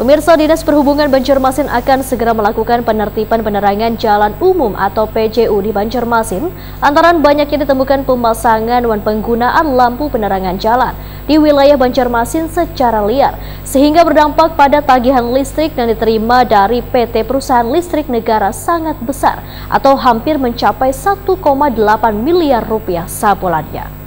Pemirsa, Dinas Perhubungan Banjarmasin akan segera melakukan penertiban penerangan jalan umum atau PJU di Banjarmasin lantaran banyaknya ditemukan pemasangan dan penggunaan lampu penerangan jalan di wilayah Banjarmasin secara liar, sehingga berdampak pada tagihan listrik yang diterima dari PT Perusahaan Listrik Negara sangat besar atau hampir mencapai 1,8 miliar rupiah sabulannya.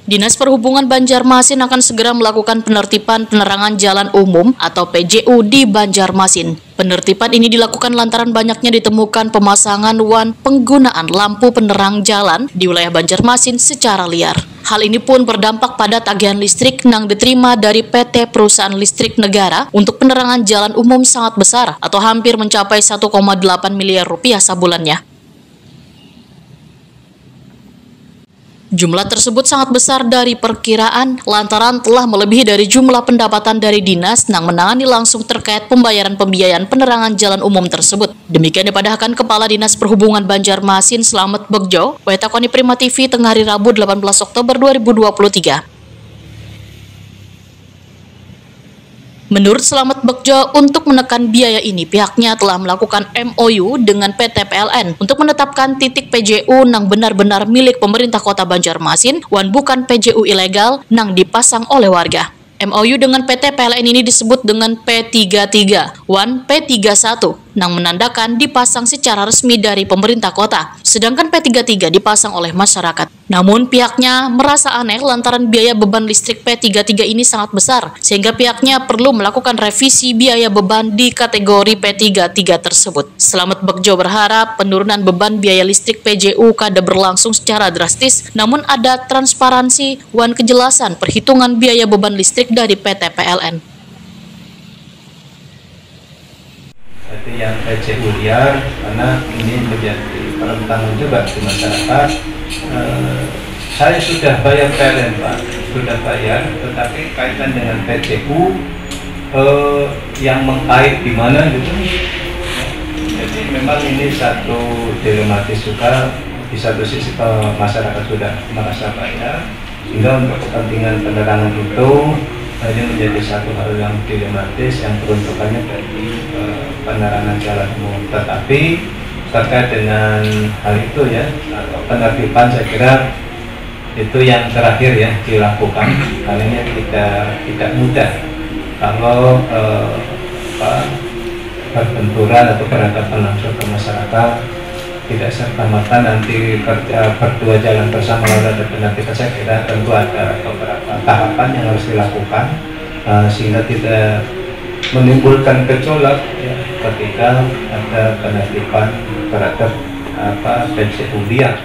Dinas Perhubungan Banjarmasin akan segera melakukan penertiban penerangan jalan umum atau PJU di Banjarmasin. Penertiban ini dilakukan lantaran banyaknya ditemukan pemasangan dan penggunaan lampu penerang jalan di wilayah Banjarmasin secara liar. Hal ini pun berdampak pada tagihan listrik yang diterima dari PT Perusahaan Listrik Negara untuk penerangan jalan umum sangat besar atau hampir mencapai 1,8 miliar rupiah sabulannya. Jumlah tersebut sangat besar dari perkiraan lantaran telah melebihi dari jumlah pendapatan dari dinas yang menangani langsung terkait pembayaran penerangan jalan umum tersebut. Demikian dipadahkan Kepala Dinas Perhubungan Banjarmasin Slamet Begjo, Wetakoni Prima TV tengah hari Rabu 18 Oktober 2023. Menurut Slamet Begjo, untuk menekan biaya ini, pihaknya telah melakukan MOU dengan PT PLN untuk menetapkan titik PJU yang benar-benar milik pemerintah Kota Banjarmasin, dan bukan PJU ilegal yang dipasang oleh warga. MOU dengan PT PLN ini disebut dengan P33, dan P31, yang menandakan dipasang secara resmi dari pemerintah kota, sedangkan P33 dipasang oleh masyarakat. Namun pihaknya merasa aneh lantaran biaya beban listrik P33 ini sangat besar, sehingga pihaknya perlu melakukan revisi biaya beban di kategori P33 tersebut. Slamet Begjo berharap penurunan beban biaya listrik PJU kada berlangsung secara drastis, namun ada transparansi dan kejelasan perhitungan biaya beban listrik dari PT PLN. Itu yang PJU liar, karena ini menjadi pertentangan juga di masyarakat. Saya sudah bayar PLN Pak, sudah bayar, tetapi kaitan dengan PJU yang mengkait di mana gitu. Jadi memang ini satu dilematis juga. Di satu sisi masyarakat sudah merasa bayar, sehingga untuk kepentingan penerangan itu ini menjadi satu hal yang dilematis yang peruntukannya dari penerangan jalan umum. Tetapi terkait dengan hal itu ya, atau penertiban, saya kira itu yang terakhir ya dilakukan. Hal ini tidak mudah kalau berbenturan atau berhadapan langsung ke masyarakat, tidak serta-merta nanti berdua jalan bersama lalu ada penertiban. Saya kira tentu ada beberapa tahapan yang harus dilakukan sehingga tidak menimbulkan gejolak ya, ketika ada penertiban terhadap PJU liar.